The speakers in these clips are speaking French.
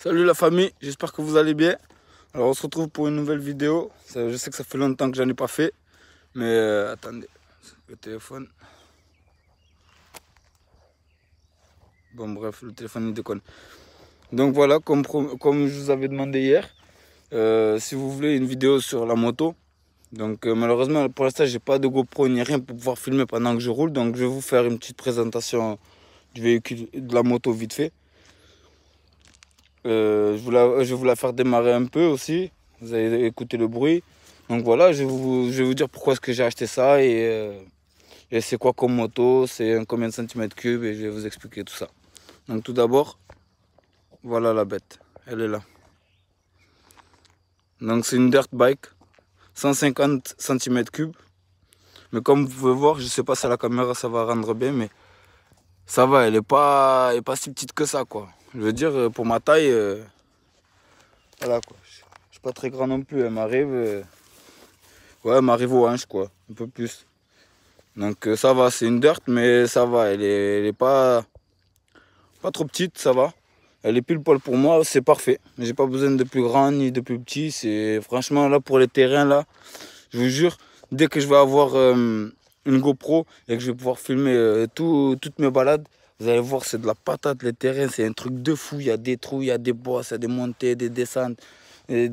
Salut la famille, j'espère que vous allez bien. Alors on se retrouve pour une nouvelle vidéo. Je sais que ça fait longtemps que j'en ai pas fait. Mais attendez, le téléphone. Bon bref, le téléphone il déconne. Donc voilà, comme je vous avais demandé hier, si vous voulez une vidéo sur la moto. Donc malheureusement pour l'instant j'ai pas de GoPro ni rien pour pouvoir filmer pendant que je roule. Donc je vais vous faire une petite présentation du véhicule, de la moto vite fait. Je vais vous la faire démarrer un peu aussi. Vous allez écouter le bruit. Donc voilà, je vais vous dire pourquoi est-ce que j'ai acheté ça et c'est quoi comme moto, c'est combien de centimètres cubes et je vais vous expliquer tout ça. Donc tout d'abord, voilà la bête, elle est là. Donc c'est une dirt bike, 150 centimètres cubes. Mais comme vous pouvez voir, je sais pas si à la caméra ça va rendre bien, mais ça va, elle est pas si petite que ça quoi. Je veux dire, pour ma taille, voilà quoi. Je suis pas très grand non plus, elle m'arrive. Ouais, elle m'arrive aux hanches quoi, un peu plus. Donc ça va, c'est une dirt, mais ça va, elle est pas trop petite, ça va. Elle est pile poil pour moi, c'est parfait. J'ai pas besoin de plus grand ni de plus petit. C'est franchement là pour les terrains là, je vous jure, dès que je vais avoir une GoPro et que je vais pouvoir filmer toutes mes balades, vous allez voir, c'est de la patate les terrains, c'est un truc de fou. Il y a des trous, il y a des bosses, il y a des montées, des descentes, et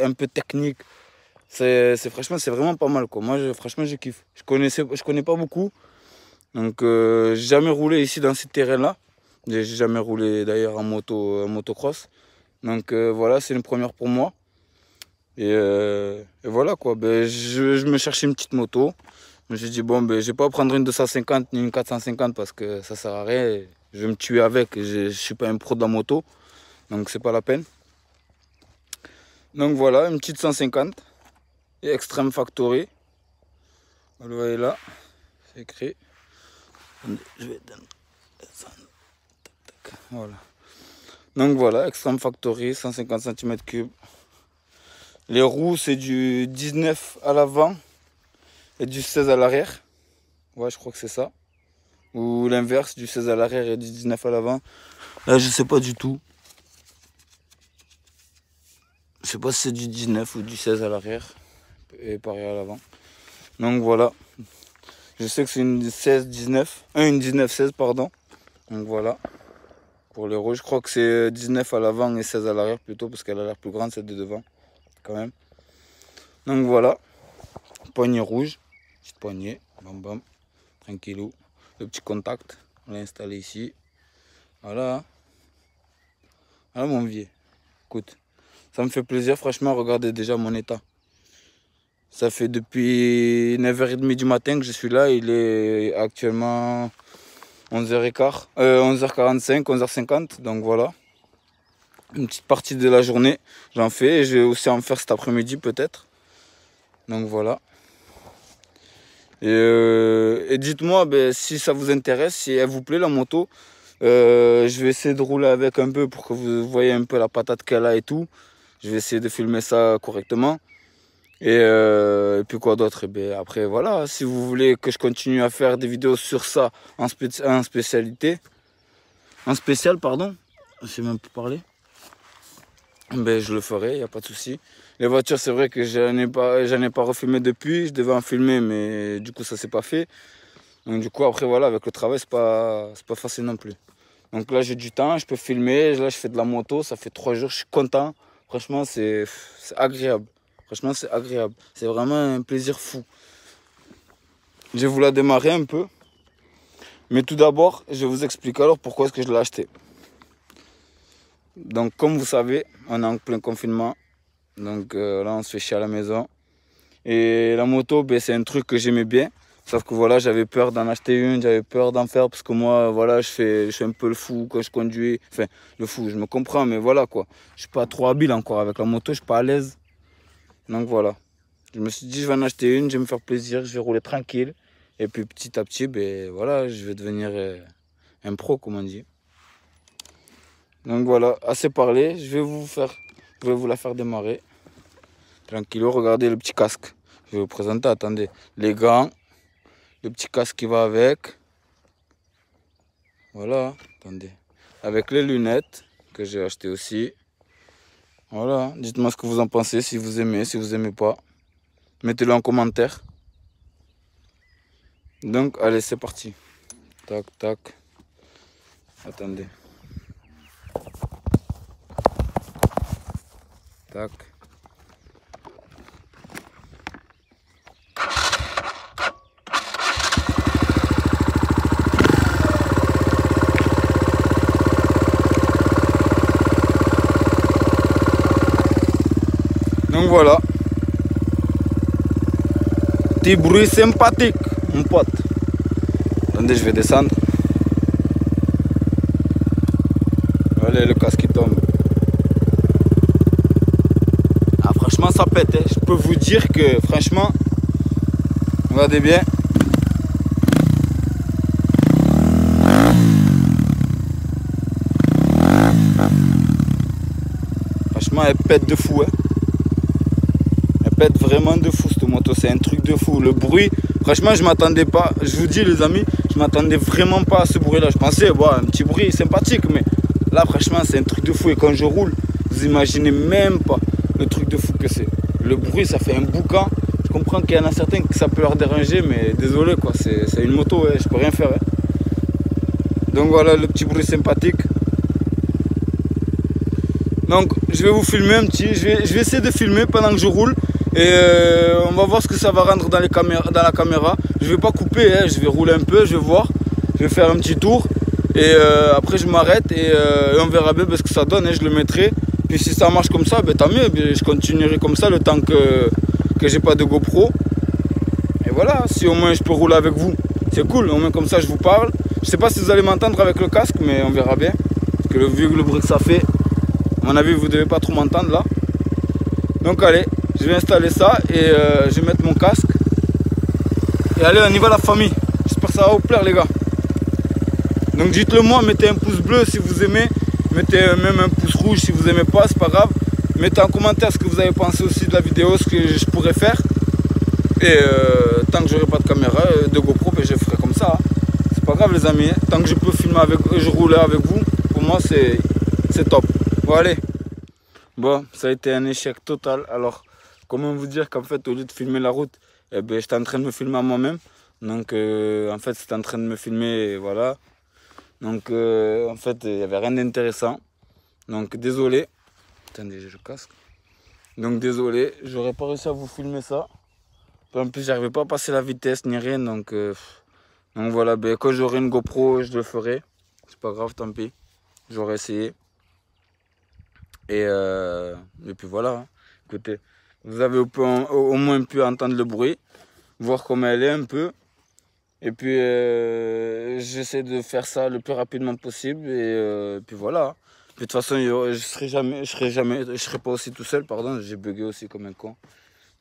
un peu technique. Franchement, c'est vraiment pas mal quoi. Moi, franchement, je kiffe. Je connais pas beaucoup. Donc, j'ai jamais roulé ici dans ces terrains-là. J'ai jamais roulé d'ailleurs en motocross. Donc, voilà, c'est une première pour moi. Et voilà quoi. Ben, je me cherchais une petite moto. Je me suis dit, bon, ben, je vais pas prendre une 250 ni une 450 parce que ça sert à rien. Je vais me tuer avec. Je suis pas un pro de la moto. Donc, c'est pas la peine. Donc, voilà, une petite 150. Et Extreme Factory. Vous le voyez là, c'est écrit. Je vais descendre. Voilà. Donc voilà, Extreme Factory, 150 cm3. Les roues, c'est du 19 à l'avant et du 16 à l'arrière. Ouais, je crois que c'est ça. Ou l'inverse, du 16 à l'arrière et du 19 à l'avant. Là, je sais pas du tout. Je sais pas si c'est du 19 ou du 16 à l'arrière et pareil à l'avant. Donc voilà. Je sais que c'est une 16-19. Une 19-16, pardon. Donc voilà. Pour les roues, je crois que c'est 19 à l'avant et 16 à l'arrière plutôt, parce qu'elle a l'air plus grande, celle de devant, quand même. Donc voilà. Poignée rouge. Petite poignée. Bam bam. Tranquillou. Le petit contact. On l'a installé ici. Voilà. Voilà mon vieux. Écoute. Ça me fait plaisir, franchement, regardez déjà mon état. Ça fait depuis 9h30 du matin que je suis là. Il est actuellement 11h15, 11h45, 11h50. Donc voilà. Une petite partie de la journée, j'en fais. Et je vais aussi en faire cet après-midi peut-être. Donc voilà. Et dites-moi ben, si ça vous intéresse, si elle vous plaît la moto. Je vais essayer de rouler avec un peu pour que vous voyez un peu la patate qu'elle a et tout. Je vais essayer de filmer ça correctement. Et puis quoi d'autre? Et ben après voilà, si vous voulez que je continue à faire des vidéos sur ça en spécialité, en spécial pardon, je sais même plus parler, ben je le ferai, il n'y a pas de souci. Les voitures, c'est vrai que j'en ai pas refilmé depuis, je devais en filmer mais du coup ça s'est pas fait. Donc du coup après voilà, avec le travail c'est pas facile non plus. Donc là j'ai du temps, je peux filmer, là je fais de la moto, ça fait 3 jours, je suis content. Franchement c'est agréable. Franchement c'est agréable. C'est vraiment un plaisir fou. Je vais vous la démarrer un peu. Mais tout d'abord, je vais vous expliquer alors pourquoi est-ce que je l'ai acheté. Donc comme vous savez, on est en plein confinement. Donc là on se fait chier à la maison. Et la moto, ben, c'est un truc que j'aimais bien. Sauf que voilà, j'avais peur d'en acheter une, j'avais peur d'en faire parce que moi, voilà, je suis un peu le fou quand je conduis. Enfin, le fou, je me comprends, mais voilà quoi. Je suis pas trop habile encore avec la moto, je suis pas à l'aise. Donc voilà. Je me suis dit, je vais en acheter une, je vais me faire plaisir, je vais rouler tranquille. Et puis petit à petit, ben voilà, je vais devenir un pro, comme on dit. Donc voilà, assez parlé, je vais vous la faire démarrer. Tranquillou, regardez le petit casque. Je vais vous présenter, attendez. Les gants, le petit casque qui va avec. Voilà, attendez. Avec les lunettes que j'ai acheté aussi. Voilà, dites-moi ce que vous en pensez, si vous aimez pas. Mettez-le en commentaire. Donc, allez, c'est parti. Tac, tac. Attendez. Tac. Donc voilà. Petit bruit sympathique, mon pote. Attendez, je vais descendre. Allez, le casque qui tombe. Ah, franchement, ça pète. Hein. Je peux vous dire que, franchement, regardez bien. Franchement, elle pète de fou. Hein. Elle pète vraiment de fou, cette moto. C'est un truc de fou. Le bruit, franchement, je m'attendais pas. Je vous dis, les amis, je m'attendais vraiment pas à ce bruit-là. Je pensais, bon, un petit bruit sympathique, mais là, franchement, c'est un truc de fou. Et quand je roule, vous imaginez même pas le truc de fou que c'est. Le bruit, ça fait un boucan. Je comprends qu'il y en a certains que ça peut leur déranger, mais désolé, quoi. C'est une moto, ouais, je peux rien faire. Hein. Donc voilà, le petit bruit sympathique. Donc, je vais vous filmer un petit. Je vais essayer de filmer pendant que je roule. Et on va voir ce que ça va rendre dans la caméra. Je vais pas couper, hein, je vais rouler un peu, je vais voir. Je vais faire un petit tour. Et après je m'arrête et on verra bien ce que ça donne, hein, je le mettrai. Puis si ça marche comme ça, ben, tant mieux, ben, je continuerai comme ça le temps que j'ai pas de GoPro. Et voilà, si au moins je peux rouler avec vous, c'est cool, au moins comme ça je vous parle. Je sais pas si vous allez m'entendre avec le casque, mais on verra bien. Parce que vu le bruit que ça fait, à mon avis vous devez pas trop m'entendre là. Donc allez, je vais installer ça et je vais mettre mon casque. Et allez, on y va la famille. J'espère que ça va vous plaire les gars. Donc dites-le moi, mettez un pouce bleu si vous aimez, mettez même un pouce rouge si vous aimez pas, c'est pas grave. Mettez en commentaire ce que vous avez pensé aussi de la vidéo, ce que je pourrais faire. Et tant que j'aurai pas de caméra, de GoPro, ben, je ferai comme ça. Hein. C'est pas grave les amis, hein. Tant que je peux filmer avec eux, je roule avec vous, pour moi c'est top. Bon allez. Bon, ça a été un échec total. Alors, comment vous dire qu'en fait au lieu de filmer la route, eh ben, j'étais en train de me filmer à moi-même. Donc en fait c'était en train de me filmer, et voilà. Donc en fait il n'y avait rien d'intéressant. Donc désolé. Attendez, j'ai le casque. Donc désolé, j'aurais pas réussi à vous filmer ça. En plus j'arrivais pas à passer la vitesse ni rien. Donc voilà, ben, quand j'aurai une GoPro je le ferai. C'est pas grave, tant pis. J'aurais essayé. Et puis voilà. Hein. Écoutez, vous avez au moins pu entendre le bruit. Voir comment elle est un peu. Et puis j'essaie de faire ça le plus rapidement possible et puis voilà. Puis, de toute façon je serai pas aussi tout seul, pardon, j'ai bugué aussi comme un con.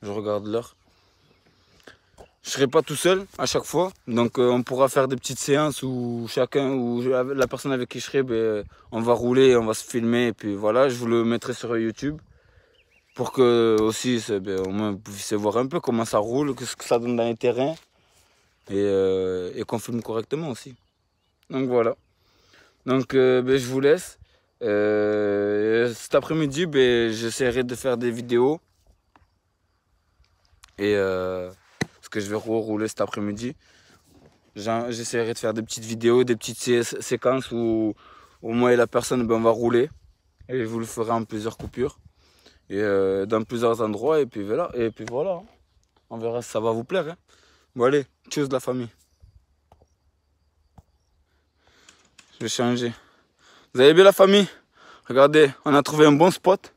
Je regarde l'heure. Je serai pas tout seul à chaque fois, donc on pourra faire des petites séances où la personne avec qui je serai, ben, on va rouler, on va se filmer et puis voilà, je vous le mettrai sur YouTube pour que aussi ben, au moins vous puissiez voir un peu comment ça roule, ce que ça donne dans les terrains. Et qu'on filme correctement aussi. Donc voilà. Donc ben, je vous laisse. Cet après-midi, ben, j'essaierai de faire des vidéos. Et parce que je vais rouler cet après-midi. J'essaierai de faire des petites vidéos, des petites séquences où moi et la personne, ben, on va rouler. Et je vous le ferai en plusieurs coupures. Et dans plusieurs endroits. Et puis voilà. Et puis voilà. On verra si ça va vous plaire. Hein. Bon allez, tchuss la famille. Je vais changer. Vous avez bien la famille? Regardez, on a trouvé un bon spot.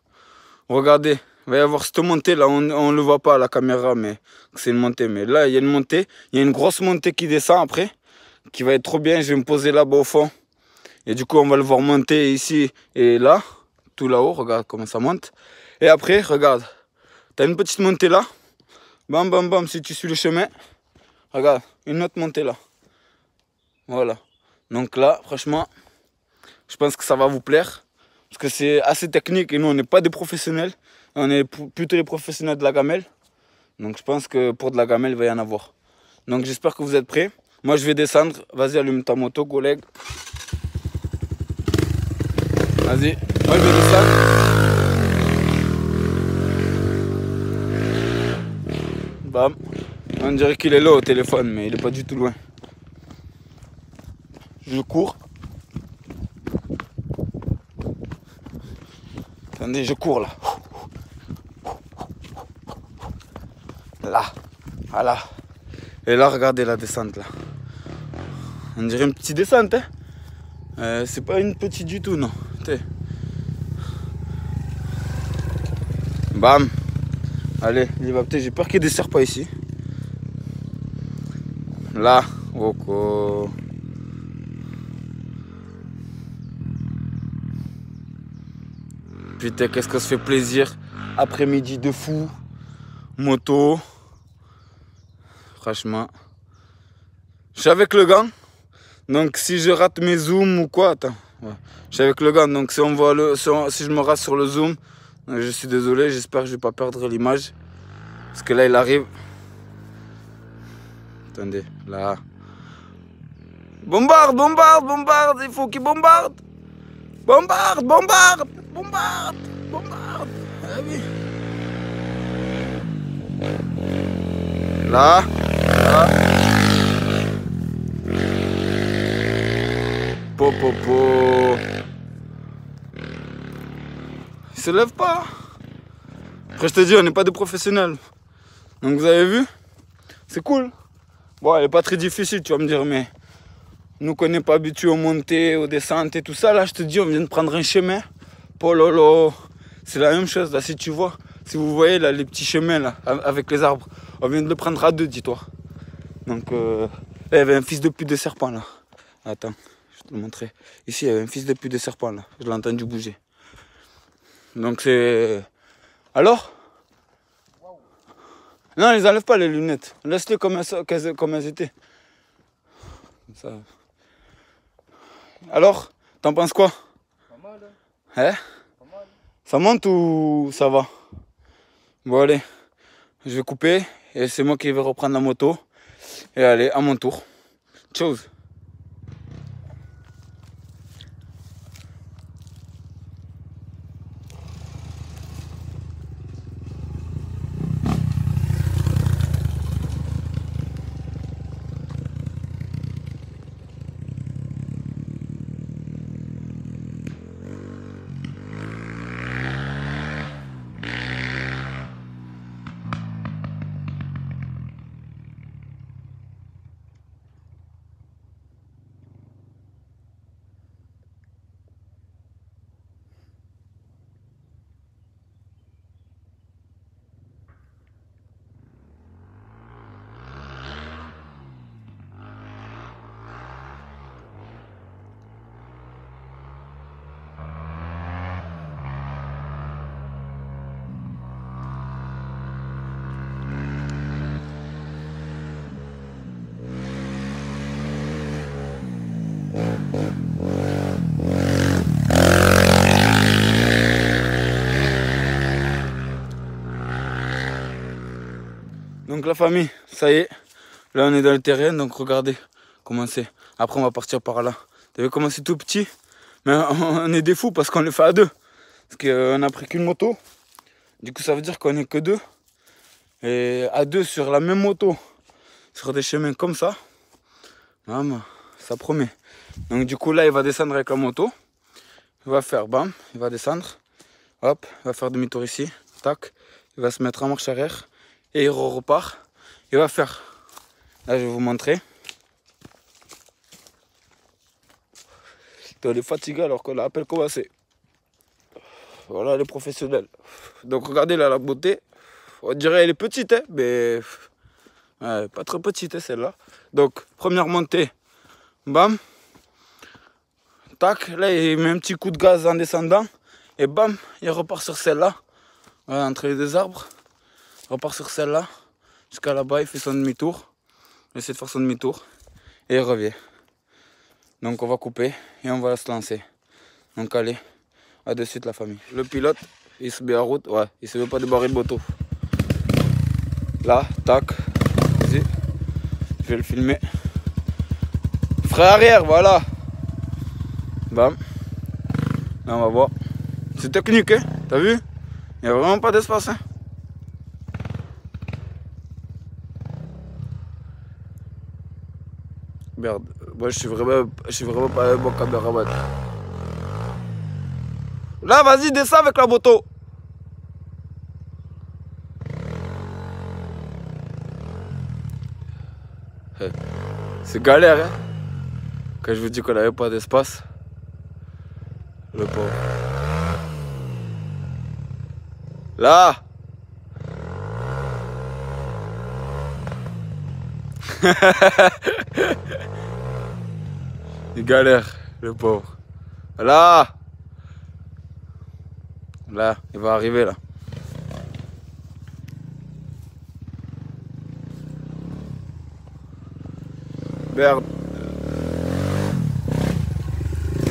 Regardez, il va y avoir cette montée là, on ne le voit pas à la caméra, mais c'est une montée. Mais là, il y a une montée, il y a une grosse montée qui descend après, qui va être trop bien. Je vais me poser là-bas au fond. Et du coup, on va le voir monter ici et là, tout là-haut. Regarde comment ça monte. Et après, regarde, tu as une petite montée là. Bam, bam, bam, si tu suis le chemin. Regarde, une autre montée là. Voilà. Donc là, franchement, je pense que ça va vous plaire. Parce que c'est assez technique et nous, on n'est pas des professionnels. On est plutôt les professionnels de la gamelle. Donc je pense que pour de la gamelle, il va y en avoir. Donc j'espère que vous êtes prêts. Moi, je vais descendre. Vas-y, allume ta moto, collègue. Vas-y, moi je vais descendre. Bam. On dirait qu'il est là au téléphone, mais il est pas du tout loin. Je cours. Attendez, je cours là. Là. Voilà. Et là, regardez la descente là. On dirait une petite descente, hein. C'est pas une petite du tout, non. T'sais. Bam. Allez, j'ai peur qu'il y ait des serpents ici. Là, ok. Putain, qu'est-ce qu'on se fait plaisir. Après-midi de fou. Moto. Franchement. Je suis avec le gant. Donc si je rate mes zooms ou quoi, attends. Ouais. Je suis avec le gant. Donc si on voit si je me rate sur le zoom, je suis désolé, j'espère que je vais pas perdre l'image. Parce que là il arrive. Attendez, là. Bombarde, bombarde, bombarde, il faut qu'il bombarde. Bombarde, bombarde, bombarde, bombarde. Ah oui. Là, là. Po. Il se lève pas. Après je te dis, on n'est pas des professionnels. Donc vous avez vu, c'est cool. Bon, elle est pas très difficile, tu vas me dire, mais nous qu'on n'est pas habitués aux montées, aux descentes et tout ça, là je te dis, on vient de prendre un chemin. Pololo, c'est la même chose là, si tu vois, si vous voyez là les petits chemins là, avec les arbres, on vient de le prendre à deux, dis-toi. Donc là, il y avait un fils de pute de serpent là. Attends, je vais te le montrer. Ici, il y avait un fils de pute de serpent là, je l'ai entendu bouger. Donc c'est... Alors? Non, ils enlèvent pas les lunettes. Laisse-les comme elles étaient. Ça... Alors, t'en penses quoi? Pas mal, hein? Pas mal. Ça monte ou ça va? Bon allez, je vais couper et c'est moi qui vais reprendre la moto. Et allez, à mon tour. Ciao. Donc la famille, ça y est, là on est dans le terrain, donc regardez comment c'est. Après on va partir par là. Vous avez comment c'est tout petit, mais on est des fous parce qu'on le fait à deux. Parce qu'on n'a pris qu'une moto, du coup ça veut dire qu'on est que deux. Et à deux sur la même moto, sur des chemins comme ça, maman, ça promet. Donc du coup là il va descendre avec la moto, il va faire bam, il va descendre, hop, il va faire demi-tour ici, tac, il va se mettre en marche arrière. Et il repart. Il va faire. Là, je vais vous montrer. Il est fatigué alors qu'on l'a à peine commencé. Voilà les professionnels. Donc regardez là la beauté. On dirait elle est petite, hein, mais ouais, pas trop petite hein, celle-là. Donc première montée. Bam. Tac. Là, il met un petit coup de gaz en descendant. Et bam, il repart sur celle-là. Voilà, entre les deux arbres. Il repart sur celle-là, jusqu'à là-bas, il fait son demi-tour. Il essaie de faire son demi-tour et il revient. Donc on va couper et on va se lancer. Donc allez, à de suite la famille. Le pilote, il se met en route, ouais, il se met pas débarrer de moto. Là, tac, vas-y, je vais le filmer. Frein arrière, voilà. Bam. Là, on va voir. C'est technique, hein? T'as vu? Il n'y a vraiment pas d'espace, hein? Merde, moi je suis vraiment pas un bon caméraman. Là, vas-y, descends avec la moto. C'est galère, hein? Quand je vous dis qu'on n'avait pas d'espace. Le pauvre. Là! Il galère, le pauvre. Là! Là, il va arriver là. Merde.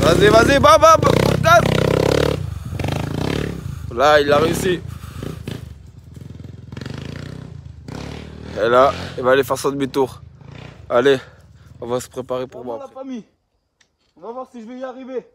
Vas-y, vas-y, bam, là, il a réussi. Et là, il va aller faire son demi-tour. Allez, on va se préparer pour moi. La famille. On va voir si je vais y arriver.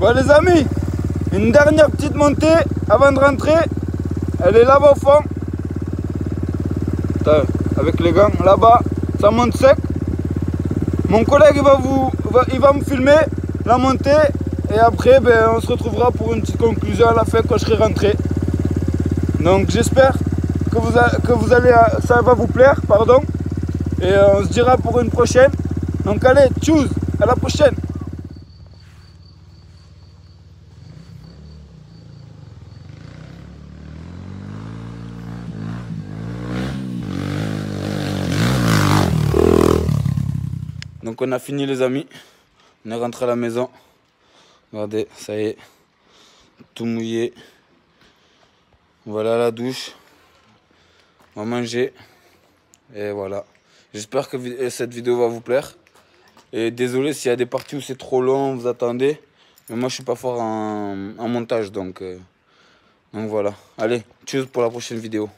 Bon les amis, une dernière petite montée avant de rentrer. Elle est là-bas au fond. Putain, avec les gants là-bas, ça monte sec. Mon collègue il va me filmer la montée. Et après on se retrouvera pour une petite conclusion à la fin quand je serai rentré. Donc j'espère que ça va vous plaire, pardon. Et on se dira pour une prochaine. Donc allez, tchuss, à la prochaine. Donc on a fini les amis, on est rentré à la maison. Regardez, ça y est, tout mouillé. Voilà la douche. On va manger. Et voilà. J'espère que cette vidéo va vous plaire. Et désolé s'il y a des parties où c'est trop long, vous attendez. Mais moi je suis pas fort en montage, donc voilà. Allez, tchuss pour la prochaine vidéo.